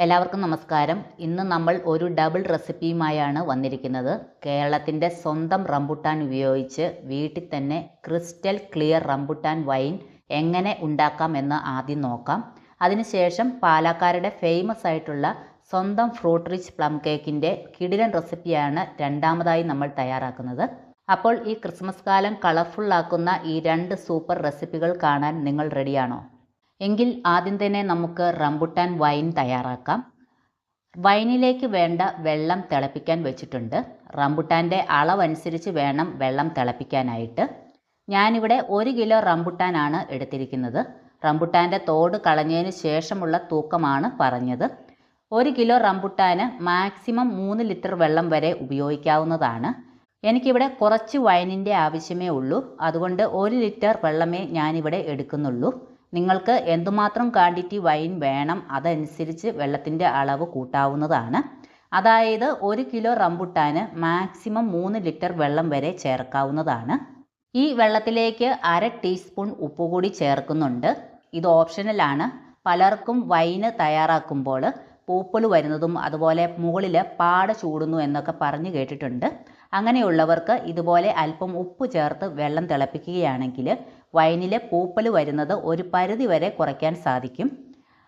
എല്ലാവർക്കും നമസ്കാരം. ഇന്ന് നമ്മൾ ഒരു ഡബിൾ റെസിപ്പിയുമായാണ് വന്നിരിക്കുന്നത്. കേരളത്തിൻ്റെ സ്വന്തം റംബുട്ടാൻ ഉപയോഗിച്ച് വീട്ടിൽ തന്നെ ക്രിസ്റ്റൽ ക്ലിയർ റംബുട്ടാൻ വൈൻ എങ്ങനെ ഉണ്ടാക്കാം എന്ന് ആദ്യം നോക്കാം. അതിനുശേഷം പാലക്കാരുടെ ഫേമസ് ആയിട്ടുള്ള സ്വന്തം ഫ്രൂട്ട് റിച്ച് പ്ലം കേക്കിൻ്റെ കിടിലൻ റെസിപ്പിയാണ് രണ്ടാമതായി നമ്മൾ തയ്യാറാക്കുന്നത്. അപ്പോൾ ഈ ക്രിസ്മസ് കാലം കളർഫുള്ളാക്കുന്ന ഈ രണ്ട് സൂപ്പർ റെസിപ്പികൾ കാണാൻ നിങ്ങൾ റെഡിയാണോ? എങ്കിൽ ആദ്യം തന്നെ നമുക്ക് റംബുട്ടാൻ വൈൻ തയ്യാറാക്കാം. വൈനിലേക്ക് വേണ്ട വെള്ളം തിളപ്പിക്കാൻ വെച്ചിട്ടുണ്ട്. റംബുട്ടാൻ്റെ അളവനുസരിച്ച് വേണം വെള്ളം തിളപ്പിക്കാനായിട്ട്. ഞാനിവിടെ 1 കിലോ റംബുട്ടാനാണ് എടുത്തിരിക്കുന്നത്. റംബുട്ടാൻ്റെ തോട് കളഞ്ഞതിന് ശേഷമുള്ള തൂക്കമാണ് പറഞ്ഞത്. 1 കിലോ റംബുട്ടാന് മാക്സിമം 3 ലിറ്റർ വെള്ളം വരെ ഉപയോഗിക്കാവുന്നതാണ്. എനിക്കിവിടെ കുറച്ച് വൈനിൻ്റെ ആവശ്യമേ ഉള്ളൂ. അതുകൊണ്ട് 1 ലിറ്റർ വെള്ളമേ ഞാനിവിടെ എടുക്കുന്നുള്ളൂ. നിങ്ങൾക്ക് എന്തുമാത്രം ക്വാണ്ടിറ്റി വൈൻ വേണം അതനുസരിച്ച് വെള്ളത്തിൻ്റെ അളവ് കൂട്ടാവുന്നതാണ്. അതായത് 1 കിലോ റംബുട്ടാന് മാക്സിമം 3 ലിറ്റർ വെള്ളം വരെ ചേർക്കാവുന്നതാണ്. ഈ വെള്ളത്തിലേക്ക് 1/2 ടീസ്പൂൺ ഉപ്പ് കൂടി ചേർക്കുന്നുണ്ട്. ഇത് ഓപ്ഷണലാണ്. പലർക്കും വൈന് തയ്യാറാക്കുമ്പോൾ പൂപ്പൽ വരുന്നതും അതുപോലെ മുകളിൽ പാട ചൂടുന്നു എന്നൊക്കെ പറഞ്ഞു കേട്ടിട്ടുണ്ട്. അങ്ങനെയുള്ളവർക്ക് ഇതുപോലെ അല്പം ഉപ്പ് ചേർത്ത് വെള്ളം തിളപ്പിക്കുകയാണെങ്കിൽ വൈനിലെ പൂപ്പൽ വരുന്നത് ഒരു പരിധി വരെ കുറയ്ക്കാൻ സാധിക്കും.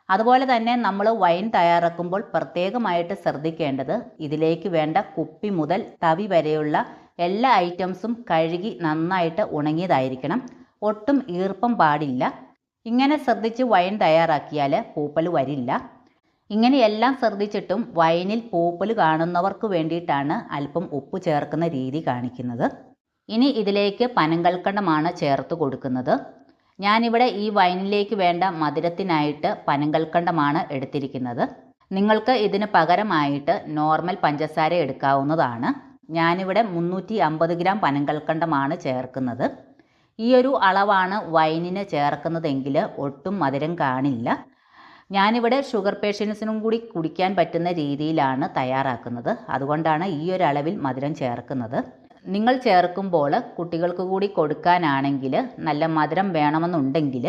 അതുപോലെ തന്നെ നമ്മൾ വൈൻ തയ്യാറാക്കുമ്പോൾ പ്രത്യേകമായിട്ട് ശ്രദ്ധിക്കേണ്ടത് ഇതിലേക്ക് വേണ്ട കുപ്പി മുതൽ തവി വരെയുള്ള എല്ലാ ഐറ്റംസും കഴുകി നന്നായിട്ട് ഉണങ്ങിയതായിരിക്കണം. ഒട്ടും ഈർപ്പം പാടില്ല. ഇങ്ങനെ ശ്രദ്ധിച്ച് വൈൻ തയ്യാറാക്കിയാൽ പൂപ്പൽ വരില്ല. ഇങ്ങനെയെല്ലാം ശ്രദ്ധിച്ചിട്ടും വൈനിൽ പൂപ്പൽ കാണുന്നവർക്ക് വേണ്ടിയിട്ടാണ് അല്പം ഉപ്പ് ചേർക്കുന്ന രീതി കാണിക്കുന്നത്. ഇനി ഇതിലേക്ക് പനങ്കൽക്കണ്ടമാണ് ചേർത്ത് കൊടുക്കുന്നത്. ഞാനിവിടെ ഈ വൈനിലേക്ക് വേണ്ട മധുരത്തിനായിട്ട് പനങ്കൽക്കണ്ടമാണ് എടുത്തിരിക്കുന്നത്. നിങ്ങൾക്ക് ഇതിന് പകരമായിട്ട് നോർമൽ പഞ്ചസാര എടുക്കാവുന്നതാണ്. ഞാനിവിടെ 350 ഗ്രാം പനങ്കൽക്കണ്ടമാണ് ചേർക്കുന്നത്. ഈ ഒരു അളവാണ് വൈനിന് ചേർക്കുന്നതെങ്കിൽ ഒട്ടും മധുരം കാണില്ല. ഞാനിവിടെ ഷുഗർ പേഷ്യൻസിനും കൂടി കുടിക്കാൻ പറ്റുന്ന രീതിയിലാണ് തയ്യാറാക്കുന്നത്. അതുകൊണ്ടാണ് ഈ ഒരു അളവിൽ മധുരം ചേർക്കുന്നത്. നിങ്ങൾ ചേർക്കുമ്പോൾ കുട്ടികൾക്ക് കൂടി കൊടുക്കാനാണെങ്കിൽ നല്ല മധുരം വേണമെന്നുണ്ടെങ്കിൽ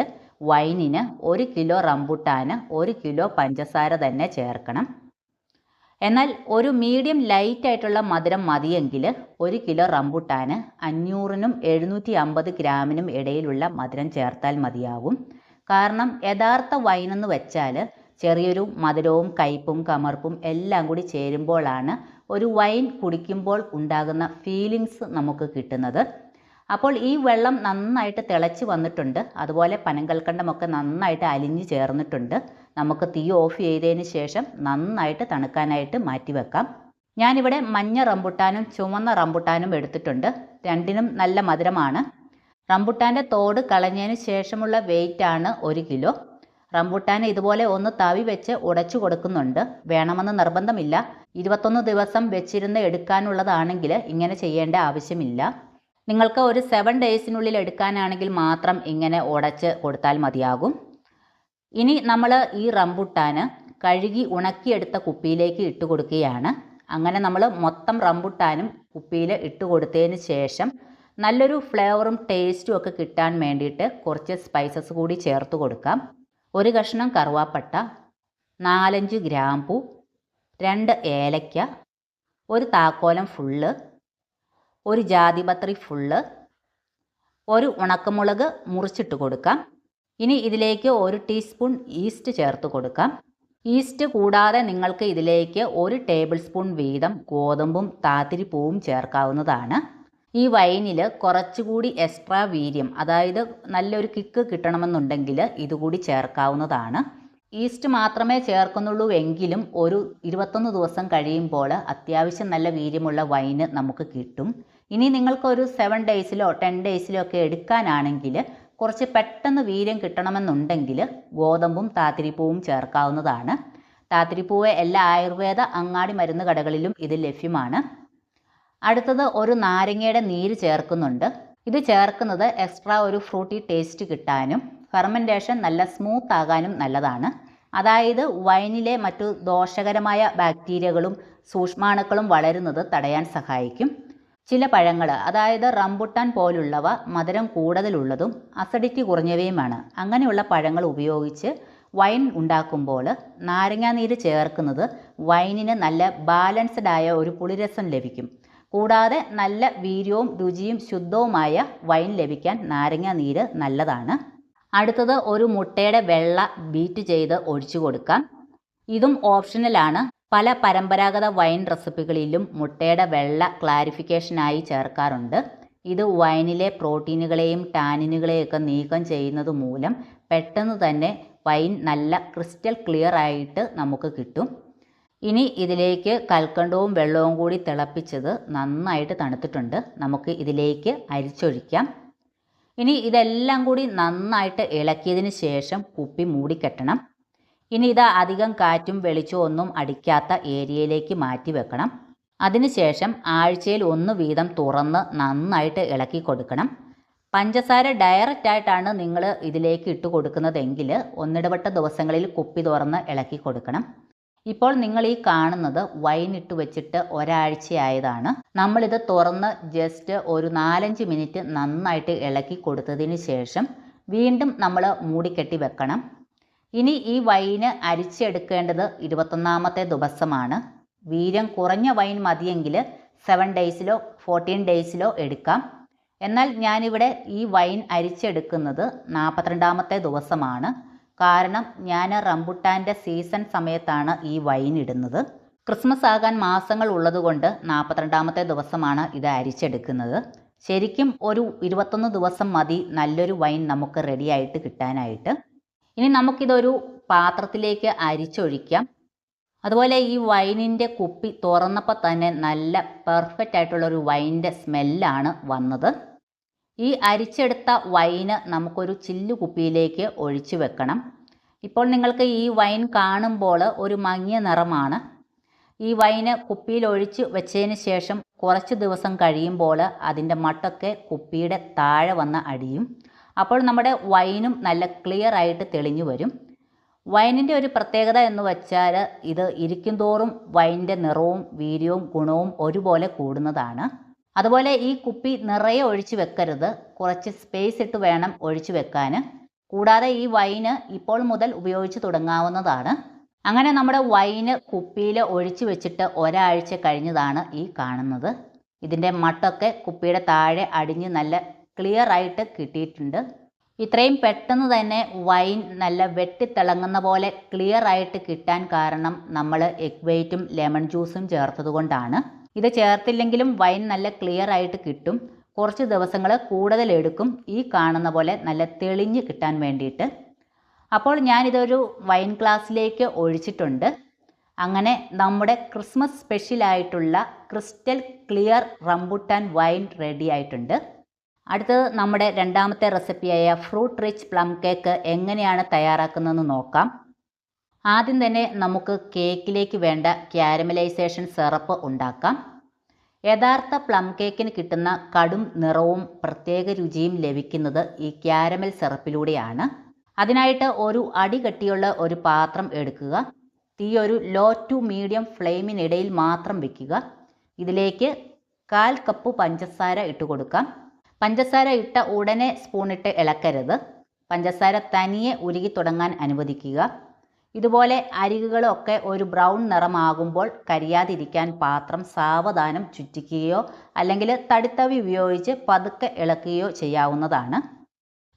വൈനിന് 1 കിലോ റംബുട്ടാന് 1 കിലോ പഞ്ചസാര തന്നെ ചേർക്കണം. എന്നാൽ ഒരു മീഡിയം ലൈറ്റ് ആയിട്ടുള്ള മധുരം മതിയെങ്കിൽ 1 കിലോ റംബുട്ടാന് 500നും 750 ഗ്രാമിനും ഇടയിലുള്ള മധുരം ചേർത്താൽ മതിയാവും. കാരണം യഥാർത്ഥ വൈനെന്ന് വെച്ചാൽ ചെറിയൊരു മധുരവും കയ്പും കമർപ്പും എല്ലാം കൂടി ചേരുമ്പോഴാണ് ഒരു വൈൻ കുടിക്കുമ്പോൾ ഉണ്ടാകുന്ന ഫീലിങ്സ് നമുക്ക് കിട്ടുന്നത്. അപ്പോൾ ഈ വെള്ളം നന്നായിട്ട് തിളച്ച് വന്നിട്ടുണ്ട്. അതുപോലെ പനങ്കൽക്കണ്ടമൊക്കെ നന്നായിട്ട് അലിഞ്ഞ് ചേർന്നിട്ടുണ്ട്. നമുക്ക് തീ ഓഫ് ചെയ്തതിന് ശേഷം നന്നായിട്ട് തണുക്കാനായിട്ട് മാറ്റിവെക്കാം. ഞാനിവിടെ മഞ്ഞ റംബുട്ടാനും ചുവന്ന റംബുട്ടാനും എടുത്തിട്ടുണ്ട്. രണ്ടിനും നല്ല മധുരമാണ്. റംബുട്ടാൻ്റെ തോട് കളഞ്ഞതിന് ശേഷമുള്ള വെയിറ്റാണ് 1 കിലോ. റംബുട്ടാൻ ഇതുപോലെ ഒന്ന് തവി വെച്ച് ഉടച്ചു കൊടുക്കുന്നുണ്ട്. വേണമെന്ന് നിർബന്ധമില്ല. 21 ദിവസം വെച്ചിരുന്ന് എടുക്കാനുള്ളതാണെങ്കിൽ ഇങ്ങനെ ചെയ്യേണ്ട ആവശ്യമില്ല. നിങ്ങൾക്ക് ഒരു 7 ഡേയ്സിനുള്ളിൽ എടുക്കാനാണെങ്കിൽ മാത്രം ഇങ്ങനെ ഉടച്ച് കൊടുത്താൽ മതിയാകും. ഇനി നമ്മൾ ഈ റംബുട്ടാന് കഴുകി ഉണക്കിയെടുത്ത കുപ്പിയിലേക്ക് ഇട്ട് കൊടുക്കുകയാണ്. അങ്ങനെ നമ്മൾ മൊത്തം റംബുട്ടാനും കുപ്പിയിൽ ഇട്ട് കൊടുത്തതിന് ശേഷം നല്ലൊരു ഫ്ലേവറും ടേസ്റ്റും ഒക്കെ കിട്ടാൻ വേണ്ടിയിട്ട് കുറച്ച് സ്പൈസസ് കൂടി ചേർത്ത് കൊടുക്കാം. 1 കഷ്ണം കറുവാപ്പട്ട, 4-5 ഗ്രാമ്പൂ, 2 ഏലയ്ക്ക, 1 താക്കോലം ഫുള്ള്, 1 ജാതിപത്രി ഫുള്ള്, 1 ഉണക്കമുളക് മുറിച്ചിട്ട് കൊടുക്കാം. ഇനി ഇതിലേക്ക് 1 ടീസ്പൂൺ ഈസ്റ്റ് ചേർത്ത് കൊടുക്കാം. ഈസ്റ്റ് കൂടാതെ നിങ്ങൾക്ക് ഇതിലേക്ക് 1 ടേബിൾ സ്പൂൺ വീതം ഗോതമ്പും താത്തിരിപ്പൂവും ചേർക്കാവുന്നതാണ്. ഈ വൈനിൽ കുറച്ചുകൂടി എക്സ്ട്രാ വീര്യം, അതായത് നല്ലൊരു കിക്ക് കിട്ടണമെന്നുണ്ടെങ്കിൽ ഇതുകൂടി ചേർക്കാവുന്നതാണ്. ഈസ്റ്റ് മാത്രമേ ചേർക്കുന്നുള്ളൂ എങ്കിലും ഒരു 21 ദിവസം കഴിയുമ്പോൾ അത്യാവശ്യം നല്ല വീര്യമുള്ള വൈന് നമുക്ക് കിട്ടും. ഇനി നിങ്ങൾക്കൊരു 7 ഡേയ്സിലോ 10 ഡേയ്സിലോ ഒക്കെ എടുക്കാനാണെങ്കിൽ കുറച്ച് പെട്ടെന്ന് വീര്യം കിട്ടണമെന്നുണ്ടെങ്കിൽ ഗോതമ്പും താത്തിരിപ്പൂവും ചേർക്കാവുന്നതാണ്. താത്തിരിപ്പൂവ് എല്ലാ ആയുർവേദ അങ്ങാടി മരുന്ന് കടകളിലും ഇത് ലഭ്യമാണ്. അടുത്തത് ഒരു നാരങ്ങയുടെ നീര് ചേർക്കുന്നുണ്ട്. ഇത് ചേർക്കുന്നത് എക്സ്ട്രാ ഒരു ഫ്രൂട്ടി ടേസ്റ്റ് കിട്ടാനും ഫെർമെൻറ്റേഷൻ നല്ല സ്മൂത്ത് ആകാനും നല്ലതാണ്. അതായത് വൈനിലെ മറ്റു ദോഷകരമായ ബാക്ടീരിയകളും സൂക്ഷ്മാണുക്കളും വളരുന്നത് തടയാൻ സഹായിക്കും. ചില പഴങ്ങൾ, അതായത് റംബുട്ടാൻ പോലുള്ളവ മധുരം കൂടുതലുള്ളതും അസിഡിറ്റി കുറഞ്ഞവയുമാണ്. അങ്ങനെയുള്ള പഴങ്ങൾ ഉപയോഗിച്ച് വൈൻ ഉണ്ടാക്കുമ്പോൾ നാരങ്ങാനീര് ചേർക്കുന്നത് വൈനിന് നല്ല ബാലൻസ്ഡ് ആയ ഒരു പുളിരസം ലഭിക്കും. കൂടാതെ നല്ല വീര്യവും രുചിയും ശുദ്ധവുമായ വൈൻ ലഭിക്കാൻ നാരങ്ങാനീര് നല്ലതാണ്. അടുത്തത് ഒരു മുട്ടയുടെ വെള്ള ബീറ്റ് ചെയ്ത് ഒഴിച്ചു കൊടുക്കാം. ഇതും ഓപ്ഷണലാണ്. പല പരമ്പരാഗത വൈൻ റെസിപ്പികളിലും മുട്ടയുടെ വെള്ള ക്ലാരിഫിക്കേഷനായി ചേർക്കാറുണ്ട്. ഇത് വൈനിലെ പ്രോട്ടീനുകളെയും ടാനിനുകളെയൊക്കെ നീക്കം ചെയ്യുന്നത് മൂലം പെട്ടെന്ന് തന്നെ വൈൻ നല്ല ക്രിസ്റ്റൽ ക്ലിയർ ആയിട്ട് നമുക്ക് കിട്ടും. ഇനി ഇതിലേക്ക് കൽക്കണ്ടവും വെള്ളവും കൂടി തിളപ്പിച്ചത് നന്നായിട്ട് തണുത്തിട്ടുണ്ട്. നമുക്ക് ഇതിലേക്ക് അരിച്ചൊഴിക്കാം. ഇനി ഇതെല്ലാം കൂടി നന്നായിട്ട് ഇളക്കിയതിന് ശേഷം കുപ്പി മൂടിക്കെട്ടണം. ഇനി ഇത് അധികം കാറ്റും വെളിച്ചവും ഒന്നും അടിക്കാത്ത ഏരിയയിലേക്ക് മാറ്റി വെക്കണം. അതിനുശേഷം ആഴ്ചയിൽ 1 വീതം തുറന്ന് നന്നായിട്ട് ഇളക്കി കൊടുക്കണം. പഞ്ചസാര ഡയറക്റ്റായിട്ടാണ് നിങ്ങൾ ഇതിലേക്ക് ഇട്ട് കൊടുക്കുന്നതെങ്കിൽ ഒന്നിടവിട്ട ദിവസങ്ങളിൽ കുപ്പി തുറന്ന് ഇളക്കി കൊടുക്കണം. ഇപ്പോൾ നിങ്ങൾ ഈ കാണുന്നത് വൈൻ ഇട്ട് വെച്ചിട്ട് ഒരാഴ്ചയായതാണ്. നമ്മളിത് തുറന്ന് ജസ്റ്റ് ഒരു 4-5 മിനിറ്റ് നന്നായിട്ട് ഇളക്കി കൊടുത്തതിന് ശേഷം വീണ്ടും നമ്മൾ മൂടിക്കെട്ടി വെക്കണം. ഇനി ഈ വൈന് അരിച്ചെടുക്കേണ്ടത് 21ാമത്തെ ദിവസമാണ്. വീര്യം കുറഞ്ഞ വൈൻ മതിയെങ്കിൽ 7 ഡേയ്സിലോ 14 ഡേയ്സിലോ എടുക്കാം. എന്നാൽ ഞാനിവിടെ ഈ വൈൻ അരിച്ചെടുക്കുന്നത് 42ാമത്തെ ദിവസമാണ്. കാരണം ഞാൻ റംബുട്ടാൻ്റെ സീസൺ സമയത്താണ് ഈ വൈൻ ഇടുന്നത്. ക്രിസ്മസ് ആകാൻ മാസങ്ങൾ ഉള്ളതുകൊണ്ട് 42ാമത്തെ ദിവസമാണ് ഇത് അരിച്ചെടുക്കുന്നത്. ശരിക്കും ഒരു 21 ദിവസം മതി നല്ലൊരു വൈൻ നമുക്ക് റെഡിയായിട്ട് കിട്ടാനായിട്ട്. ഇനി നമുക്കിതൊരു പാത്രത്തിലേക്ക് അരിച്ചൊഴിക്കാം. അതുപോലെ ഈ വൈനിൻ്റെ കുപ്പി തുറന്നപ്പോൾ തന്നെ നല്ല പെർഫെക്റ്റ് ആയിട്ടുള്ളൊരു വൈനിൻ്റെ സ്മെല്ലാണ് വന്നത്. ഈ അരിച്ചെടുത്ത വൈന് നമുക്കൊരു ചില്ലു കുപ്പിയിലേക്ക് ഒഴിച്ചു വെക്കണം. ഇപ്പോൾ നിങ്ങൾക്ക് ഈ വൈൻ കാണുമ്പോൾ ഒരു മങ്ങിയ നിറമാണ്. ഈ വൈന് കുപ്പിയിൽ ഒഴിച്ച് വെച്ചതിന് ശേഷം കുറച്ച് ദിവസം കഴിയുമ്പോൾ അതിൻ്റെ മട്ടൊക്കെ കുപ്പിയുടെ താഴെ വന്ന് അടിയും. അപ്പോൾ നമ്മുടെ വൈനും നല്ല ക്ലിയർ ആയിട്ട് തെളിഞ്ഞു വരും. വൈനിൻ്റെ ഒരു പ്രത്യേകത എന്ന് വെച്ചാൽ ഇത് ഇരിക്കും തോറും വൈനിൻ്റെ നിറവും വീര്യവും ഗുണവും ഒരുപോലെ കൂടുന്നതാണ്. അതുപോലെ ഈ കുപ്പി നിറയെ ഒഴിച്ചു വെക്കരുത്. കുറച്ച് സ്പേസ് ഇട്ട് വേണം ഒഴിച്ചു വെക്കാൻ. കൂടാതെ ഈ വൈന് ഇപ്പോൾ മുതൽ ഉപയോഗിച്ച് തുടങ്ങാവുന്നതാണ്. അങ്ങനെ നമ്മുടെ വൈന് കുപ്പിയിൽ ഒഴിച്ചു വെച്ചിട്ട് ഒരാഴ്ച കഴിഞ്ഞതാണ് ഈ കാണുന്നത്. ഇതിൻ്റെ മട്ടൊക്കെ കുപ്പിയുടെ താഴെ അടിഞ്ഞ് നല്ല ക്ലിയർ ആയിട്ട് കിട്ടിയിട്ടുണ്ട്. ഇത്രയും പെട്ടെന്ന് തന്നെ വൈൻ നല്ല വെട്ടിത്തിളങ്ങുന്ന പോലെ ക്ലിയർ ആയിട്ട് കിട്ടാൻ കാരണം നമ്മൾ എഗ് വൈറ്റും ലെമൺ ജ്യൂസും ചേർത്തത് കൊണ്ടാണ്. ഇത് ചേർത്തില്ലെങ്കിലും വൈൻ നല്ല ക്ലിയർ ആയിട്ട് കിട്ടും. കുറച്ച് ദിവസങ്ങൾ കൂടുതൽ എടുക്കും ഈ കാണുന്ന പോലെ നല്ല തെളിഞ്ഞ് കിട്ടാൻ വേണ്ടിയിട്ട്. അപ്പോൾ ഞാനിതൊരു വൈൻ ഗ്ലാസ്സിലേക്ക് ഒഴിച്ചിട്ടുണ്ട്. അങ്ങനെ നമ്മുടെ ക്രിസ്മസ് സ്പെഷ്യലായിട്ടുള്ള crystal clear rambutan wine ready ആയിട്ടുണ്ട്. അടുത്തത് നമ്മുടെ രണ്ടാമത്തെ റെസിപ്പിയായ ഫ്രൂട്ട് റിച്ച് പ്ലം കേക്ക് എങ്ങനെയാണ് തയ്യാറാക്കുന്നതെന്ന് നോക്കാം. ആദ്യം തന്നെ നമുക്ക് കേക്കിലേക്ക് വേണ്ട ക്യാരമലൈസേഷൻ സിറപ്പ് ഉണ്ടാക്കാം. യഥാർത്ഥ പ്ലം കേക്കിന് കിട്ടുന്ന കടും നിറവും പ്രത്യേക രുചിയും ലഭിക്കുന്നത് ഈ ക്യാരമൽ സിറപ്പിലൂടെയാണ്. അതിനായിട്ട് ഒരു അടി കട്ടിയുള്ള ഒരു പാത്രം എടുക്കുക. തീ ഒരു ലോ ടു മീഡിയം ഫ്ലെയിമിനിടയിൽ മാത്രം വയ്ക്കുക. ഇതിലേക്ക് 1/4 കപ്പ് പഞ്ചസാര ഇട്ട് കൊടുക്കാം. പഞ്ചസാര ഇട്ട ഉടനെ സ്പൂണിട്ട് ഇളക്കരുത്. പഞ്ചസാര തനിയെ ഉരുകി തുടങ്ങാൻ അനുവദിക്കുക. ഇതുപോലെ അരികുകളൊക്കെ ഒരു ബ്രൗൺ നിറമാകുമ്പോൾ കരിയാതിരിക്കാൻ പാത്രം സാവധാനം ചുറ്റിക്കുകയോ അല്ലെങ്കിൽ തടിത്തവി ഉപയോഗിച്ച് പതുക്കെ ഇളക്കുകയോ ചെയ്യാവുന്നതാണ്.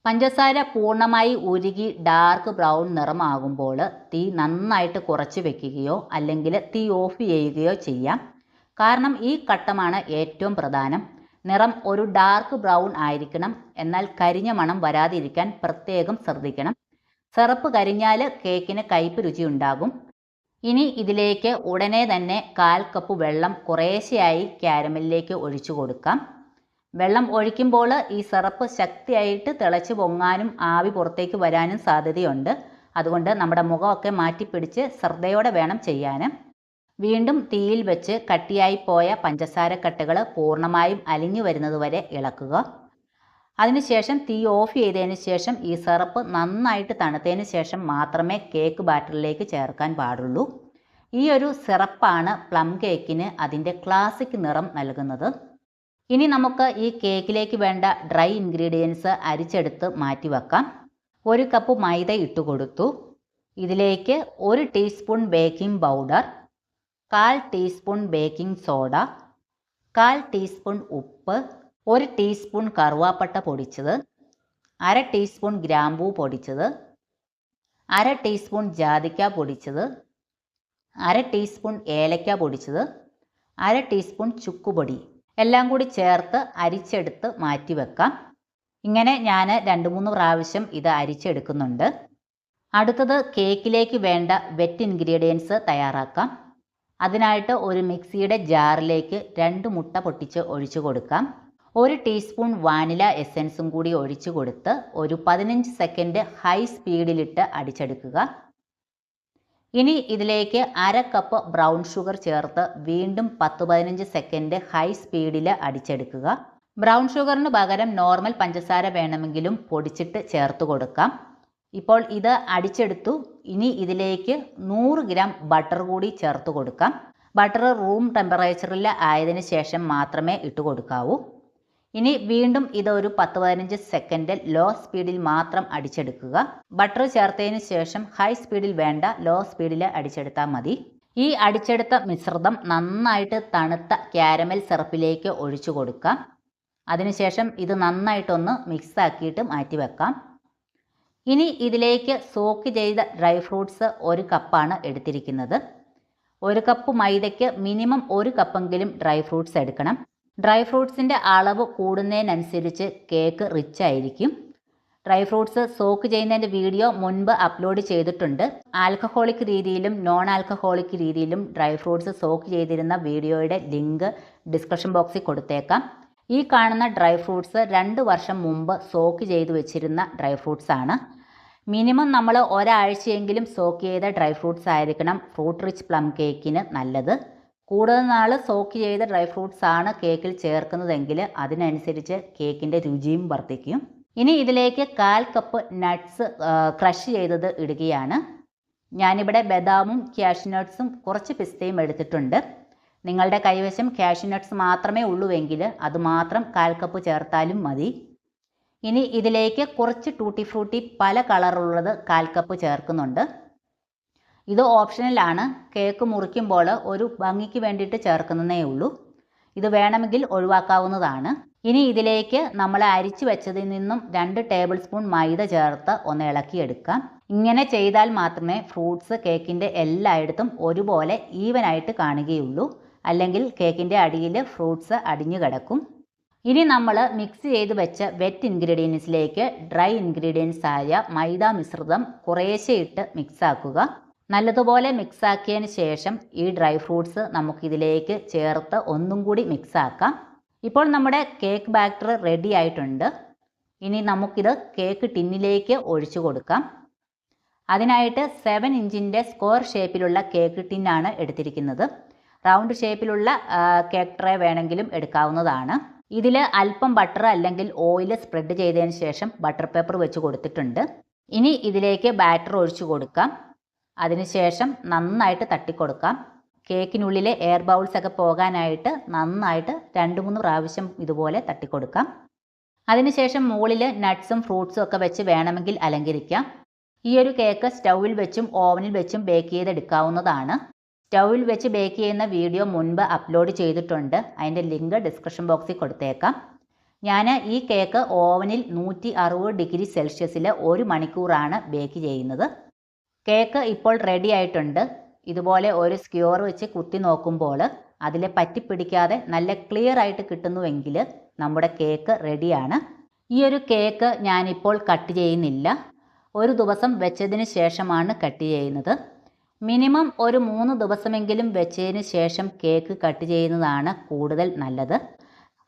പഞ്ചസാര പൂർണ്ണമായി ഉരുകി ഡാർക്ക് ബ്രൗൺ നിറമാകുമ്പോൾ തീ നന്നായിട്ട് കുറച്ച് വെക്കുകയോ അല്ലെങ്കിൽ തീ ഓഫ് ചെയ്യുകയോ ചെയ്യാം. കാരണം ഈ ഘട്ടമാണ് ഏറ്റവും പ്രധാനം. നിറം ഒരു ഡാർക്ക് ബ്രൗൺ ആയിരിക്കണം. എന്നാൽ കരിഞ്ഞ മണം വരാതിരിക്കാൻ പ്രത്യേകം ശ്രദ്ധിക്കണം. സിറപ്പ് കരിഞ്ഞാൽ കേക്കിന് കയ്പ്പ് രുചി ഉണ്ടാകും. ഇനി ഇതിലേക്ക് ഉടനെ തന്നെ 1/4 കപ്പ് വെള്ളം കുറേശ്ശെയായി ക്യാരമലിലേക്ക് ഒഴിച്ചു കൊടുക്കാം. വെള്ളം ഒഴിക്കുമ്പോൾ ഈ സിറപ്പ് ശക്തിയായിട്ട് തിളച്ച് പൊങ്ങാനും ആവി പുറത്തേക്ക് വരാനും സാധ്യതയുണ്ട്. അതുകൊണ്ട് നമ്മുടെ മുഖമൊക്കെ മാറ്റിപ്പിടിച്ച് ശ്രദ്ധയോടെ വേണം ചെയ്യാൻ. വീണ്ടും തീയിൽ വെച്ച് കട്ടിയായി പോയ പഞ്ചസാരക്കട്ടകൾ പൂർണ്ണമായും അലിഞ്ഞു വരുന്നതുവരെ ഇളക്കുക. അതിനുശേഷം തീ ഓഫ് ചെയ്തതിന് ശേഷം ഈ സിറപ്പ് നന്നായിട്ട് തണുത്തതിന് ശേഷം മാത്രമേ കേക്ക് ബാറ്ററിലേക്ക് ചേർക്കാൻ പാടുള്ളൂ. ഈ ഒരു സിറപ്പാണ് പ്ലം കേക്കിന് അതിൻ്റെ ക്ലാസിക് നിറം നൽകുന്നത്. ഇനി നമുക്ക് ഈ കേക്കിലേക്ക് വേണ്ട ഡ്രൈ ഇൻഗ്രീഡിയൻസ് അരിച്ചെടുത്ത് മാറ്റി വെക്കാം. 1 കപ്പ് മൈദ ഇട്ട് കൊടുത്തു. ഇതിലേക്ക് 1 teaspoon baking powder, 1/4 teaspoon baking soda, 1/4 teaspoon ഉപ്പ്, 1 ടീസ്പൂൺ കറുവാപ്പട്ട പൊടിച്ചത്, 1/2 ടീസ്പൂൺ ഗ്രാമ്പൂ പൊടിച്ചത്, 1/2 ടീസ്പൂൺ ജാതിക്ക പൊടിച്ചത്, 1/2 ടീസ്പൂൺ ഏലക്ക പൊടിച്ചത്, 1/2 ടീസ്പൂൺ ചുക്കുപൊടി എല്ലാം കൂടി ചേർത്ത് അരിച്ചെടുത്ത് മാറ്റി വെക്കാം. ഇങ്ങനെ ഞാൻ 2-3 പ്രാവശ്യം ഇത് അരിച്ചെടുക്കുന്നുണ്ട്. അടുത്തത് കേക്കിലേക്ക് വേണ്ട വെറ്റ് ഇൻഗ്രീഡിയൻസ് തയ്യാറാക്കാം. അതിനായിട്ട് ഒരു മിക്സിയുടെ ജാറിലേക്ക് 2 മുട്ട പൊട്ടിച്ച് ഒഴിച്ചു കൊടുക്കാം. 1 ടീസ്പൂൺ വാനില എസൻസും കൂടി ഒഴിച്ചു കൊടുത്ത് ഒരു 15 സെക്കൻഡ് ഹൈ സ്പീഡിലിട്ട് അടിച്ചെടുക്കുക. ഇനി ഇതിലേക്ക് 1/2 കപ്പ് ബ്രൗൺ ഷുഗർ ചേർത്ത് വീണ്ടും 10-15 സെക്കൻഡ് ഹൈ സ്പീഡിൽ അടിച്ചെടുക്കുക. ബ്രൗൺ ഷുഗറിന് പകരം നോർമൽ പഞ്ചസാര വേണമെങ്കിലും പൊടിച്ചിട്ട് ചേർത്ത് കൊടുക്കാം. ഇപ്പോൾ ഇത് അടിച്ചെടുത്തു. ഇനി ഇതിലേക്ക് 100 ഗ്രാം ബട്ടർ കൂടി ചേർത്ത് കൊടുക്കാം. ബട്ടർ റൂം ടെമ്പറേച്ചറിൽ ആയതിനു ശേഷം മാത്രമേ ഇട്ട് കൊടുക്കാവൂ. ഇനി വീണ്ടും ഇത് ഒരു 10-15 സെക്കൻഡ് ലോ സ്പീഡിൽ മാത്രം അടിച്ചെടുക്കുക. ബട്ടർ ചേർത്തതിന് ശേഷം ഹൈ സ്പീഡിൽ വേണ്ട, ലോ സ്പീഡിൽ അടിച്ചെടുത്താൽ മതി. ഈ അടിച്ചെടുത്ത മിശ്രിതം നന്നായിട്ട് തണുത്ത ക്യാരമൽ സിറപ്പിലേക്ക് ഒഴിച്ചു കൊടുക്കാം. അതിനുശേഷം ഇത് നന്നായിട്ടൊന്ന് മിക്സ് ആക്കിയിട്ട് മാറ്റി വെക്കാം. ഇനി ഇതിലേക്ക് സോക്ക് ചെയ്ത ഡ്രൈ ഫ്രൂട്ട്സ് 1 കപ്പാണ് എടുത്തിരിക്കുന്നത്. 1 കപ്പ് മൈദയ്ക്ക് മിനിമം 1 കപ്പെങ്കിലും ഡ്രൈ ഫ്രൂട്ട്സ് എടുക്കണം. ഡ്രൈ ഫ്രൂട്ട്സിൻ്റെ അളവ് കൂടുന്നതിനനുസരിച്ച് കേക്ക് റിച്ച് ആയിരിക്കും. ഡ്രൈ ഫ്രൂട്ട്സ് സോക്ക് ചെയ്യുന്നതിൻ്റെ വീഡിയോ മുൻപ് അപ്ലോഡ് ചെയ്തിട്ടുണ്ട്. ആൽക്കഹോളിക് രീതിയിലും നോൺ ആൽക്കഹോളിക് രീതിയിലും ഡ്രൈ ഫ്രൂട്ട്സ് സോക്ക് ചെയ്തിരുന്ന വീഡിയോയുടെ ലിങ്ക് ഡിസ്ക്രിപ്ഷൻ ബോക്സിൽ കൊടുത്തേക്കാം. ഈ കാണുന്ന ഡ്രൈ ഫ്രൂട്ട്സ് 2 വർഷം മുമ്പ് സോക്ക് ചെയ്ത് വെച്ചിരുന്ന ഡ്രൈ ഫ്രൂട്ട്സ് ആണ്. മിനിമം നമ്മൾ ഒരാഴ്ചയെങ്കിലും സോക്ക് ചെയ്ത ഡ്രൈ ഫ്രൂട്ട്സ് ആയിരിക്കണം ഫ്രൂട്ട് റിച്ച് പ്ലം കേക്കിന് നല്ലത്. കൂടുതൽ നാൾ സോക്ക് ചെയ്ത ഡ്രൈ ഫ്രൂട്ട്സ് ആണ് കേക്കിൽ ചേർക്കുന്നതെങ്കിൽ അതിനനുസരിച്ച് കേക്കിൻ്റെ രുചിയും വർദ്ധിക്കും. ഇനി ഇതിലേക്ക് 1/4 കപ്പ് നട്ട്സ് ക്രഷ് ചെയ്തത് ഇടുകയാണ്. ഞാനിവിടെ ബദാമും ക്യാഷ്യൂ നട്ട്സും കുറച്ച് പിസ്തയും എടുത്തിട്ടുണ്ട്. നിങ്ങളുടെ കൈവശം ക്യാഷ്യൂ നട്ട്സ് മാത്രമേ ഉള്ളൂവെങ്കിൽ അത് മാത്രം 1/4 കപ്പ് ചേർത്താലും മതി. ഇനി ഇതിലേക്ക് കുറച്ച് ടൂട്ടി ഫ്രൂട്ടി പല കളറുള്ളത് 1/4 കപ്പ് ചേർക്കുന്നുണ്ട്. ഇത് ഓപ്ഷണലാണ്. കേക്ക് മുറിക്കുമ്പോൾ ഒരു ഭംഗിക്ക് വേണ്ടിയിട്ട് ചേർക്കുന്നതേ ഉള്ളൂ. ഇത് വേണമെങ്കിൽ ഒഴിവാക്കാവുന്നതാണ്. ഇനി ഇതിലേക്ക് നമ്മൾ അരിച്ചു വെച്ചതിൽ നിന്നും 2 ടേബിൾ സ്പൂൺ മൈദ ചേർത്ത് ഒന്ന് ഇളക്കിയെടുക്കാം. ഇങ്ങനെ ചെയ്താൽ മാത്രമേ ഫ്രൂട്ട്സ് കേക്കിൻ്റെ എല്ലായിടത്തും ഒരുപോലെ ഈവനായിട്ട് കാണുകയുള്ളൂ. അല്ലെങ്കിൽ കേക്കിൻ്റെ അടിയിൽ ഫ്രൂട്ട്സ് അടിഞ്ഞു കിടക്കും. ഇനി നമ്മൾ മിക്സ് ചെയ്ത് വെച്ച വെറ്റ് ഇൻഗ്രീഡിയൻസിലേക്ക് ഡ്രൈ ഇൻഗ്രീഡിയൻസ് ആയ മൈദ മിശ്രിതം കുറേശ്ശെ ഇട്ട് മിക്സ് ആക്കുക. നല്ലതുപോലെ മിക്സ് ആക്കിയതിന് ശേഷം ഈ ഡ്രൈ ഫ്രൂട്ട്സ് നമുക്കിതിലേക്ക് ചേർത്ത് ഒന്നും കൂടി മിക്സ് ആക്കാം. ഇപ്പോൾ നമ്മുടെ കേക്ക് ബാറ്റർ റെഡി ആയിട്ടുണ്ട്. ഇനി നമുക്കിത് കേക്ക് ടിന്നിലേക്ക് ഒഴിച്ചു കൊടുക്കാം. അതിനായിട്ട് 7 ഇഞ്ചിൻ്റെ സ്ക്വയർ ഷേപ്പിലുള്ള കേക്ക് ടിന്നാണ് എടുത്തിരിക്കുന്നത്. റൗണ്ട് ഷേപ്പിലുള്ള കേക്ക് ട്രേ വേണമെങ്കിലും എടുക്കാവുന്നതാണ്. ഇതിൽ അല്പം ബട്ടർ അല്ലെങ്കിൽ ഓയിൽ സ്പ്രെഡ് ചെയ്തതിന് ശേഷം ബട്ടർ പേപ്പർ വെച്ച് കൊടുത്തിട്ടുണ്ട്. ഇനി ഇതിലേക്ക് ബാറ്റർ ഒഴിച്ചു കൊടുക്കാം. അതിനുശേഷം നന്നായിട്ട് തട്ടിക്കൊടുക്കാം. കേക്കിനുള്ളിലെ എയർ ബൗൾസ് ഒക്കെ പോകാനായിട്ട് നന്നായിട്ട് 2-3 പ്രാവശ്യം ഇതുപോലെ തട്ടിക്കൊടുക്കാം. അതിനുശേഷം മുകളിൽ നട്ട്സും ഫ്രൂട്ട്സും ഒക്കെ വെച്ച് വേണമെങ്കിൽ അലങ്കരിക്കാം. ഈ ഒരു കേക്ക് സ്റ്റൗവിൽ വെച്ചും ഓവനിൽ വെച്ചും ബേക്ക് ചെയ്തെടുക്കാവുന്നതാണ്. സ്റ്റൗവിൽ വെച്ച് ബേക്ക് ചെയ്യുന്ന വീഡിയോ മുൻപ് അപ്ലോഡ് ചെയ്തിട്ടുണ്ട്. അതിൻ്റെ ലിങ്ക് ഡിസ്ക്രിപ്ഷൻ ബോക്സിൽ കൊടുത്തേക്കാം. ഞാൻ ഈ കേക്ക് ഓവനിൽ 160 ഡിഗ്രി സെൽഷ്യസിൽ 1 മണിക്കൂറാണ് ബേക്ക് ചെയ്യുന്നത്. കേക്ക് ഇപ്പോൾ റെഡി ആയിട്ടുണ്ട്. ഇതുപോലെ ഒരു സ്ക്യൂർ വെച്ച് കുത്തി നോക്കുമ്പോൾ അതിൽ പറ്റിപ്പിടിക്കാതെ നല്ല ക്ലിയർ ആയിട്ട് കിട്ടുന്നുവെങ്കിൽ നമ്മുടെ കേക്ക് റെഡിയാണ്. ഈ ഒരു കേക്ക് ഞാനിപ്പോൾ കട്ട് ചെയ്യുന്നില്ല. ഒരു ദിവസം വെച്ചതിന് ശേഷമാണ് കട്ട് ചെയ്യുന്നത്. മിനിമം ഒരു 3 ദിവസമെങ്കിലും വെച്ചതിന് ശേഷം കേക്ക് കട്ട് ചെയ്യുന്നതാണ് കൂടുതൽ നല്ലത്.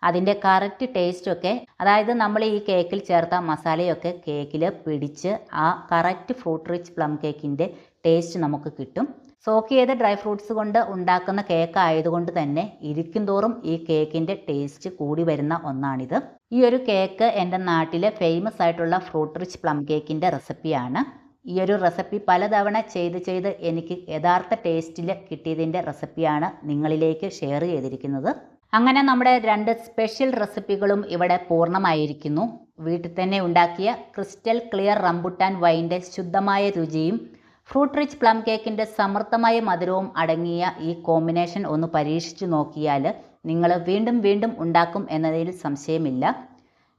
അതിൻ്റെ കറക്റ്റ് ടേസ്റ്റൊക്കെ, അതായത് നമ്മൾ ഈ കേക്കിൽ ചേർത്ത മസാലയൊക്കെ കേക്കിൽ പിടിച്ച് ആ കറക്റ്റ് ഫ്രൂട്ട് റിച്ച് പ്ലം കേക്കിൻ്റെ ടേസ്റ്റ് നമുക്ക് കിട്ടും. സോക്ക് ചെയ്ത ഡ്രൈ ഫ്രൂട്ട്സ് കൊണ്ട് ഉണ്ടാക്കുന്ന കേക്ക് ആയതുകൊണ്ട് തന്നെ ഇരിക്കും തോറും ഈ കേക്കിൻ്റെ ടേസ്റ്റ് കൂടി വരുന്ന ഒന്നാണിത്. ഈ ഒരു കേക്ക് എൻ്റെ നാട്ടിലെ ഫേമസ് ആയിട്ടുള്ള ഫ്രൂട്ട് റിച്ച് പ്ലം കേക്കിൻ്റെ റെസിപ്പിയാണ്. ഈ ഒരു റെസിപ്പി പലതവണ ചെയ്ത് എനിക്ക് യഥാർത്ഥ ടേസ്റ്റിൽ കിട്ടിയതിൻ്റെ റെസിപ്പിയാണ് നിങ്ങളിലേക്ക് ഷെയർ ചെയ്തിരിക്കുന്നത്. അങ്ങനെ നമ്മുടെ 2 സ്പെഷ്യൽ റെസിപ്പികളും ഇവിടെ പൂർണ്ണമായിരിക്കുന്നു. വീട്ടിൽ തന്നെ ഉണ്ടാക്കിയ ക്രിസ്റ്റൽ ക്ലിയർ റംബുട്ടാൻ വൈൻ്റെ ശുദ്ധമായ രുചിയും ഫ്രൂട്ട് റിച്ച് പ്ലം കേക്കിൻ്റെ സമൃദ്ധമായ മധുരവും അടങ്ങിയ ഈ കോമ്പിനേഷൻ ഒന്ന് പരീക്ഷിച്ചു നോക്കിയാൽ നിങ്ങൾ വീണ്ടും വീണ്ടും ഉണ്ടാക്കും എന്നതിൽ സംശയമില്ല.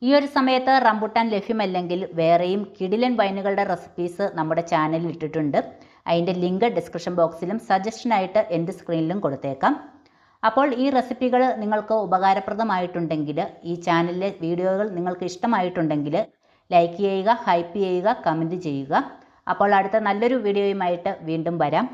ഈ ഒരു സമയത്ത് റംബുട്ടാൻ ലഭ്യമല്ലെങ്കിൽ വേറെയും കിടിലൻ വൈനുകളുടെ റെസിപ്പീസ് നമ്മുടെ ചാനലിൽ ഇട്ടിട്ടുണ്ട്. അതിൻ്റെ ലിങ്ക് ഡിസ്ക്രിപ്ഷൻ ബോക്സിലും സജഷനായിട്ട് എൻ്റെ സ്ക്രീനിലും കൊടുത്തേക്കാം. അപ്പോൾ ഈ റെസിപ്പികൾ നിങ്ങൾക്ക് ഉപകാരപ്രദമായിട്ടുണ്ടെങ്കിൽ, ഈ ചാനലിലെ വീഡിയോകൾ നിങ്ങൾക്ക് ഇഷ്ടമായിട്ടുണ്ടെങ്കിൽ ലൈക്ക് ചെയ്യുക, ഹൈപ്പ് ചെയ്യുക, കമൻറ്റ് ചെയ്യുക. അപ്പോൾ അടുത്ത നല്ലൊരു വീഡിയോയുമായിട്ട് വീണ്ടും വരാം.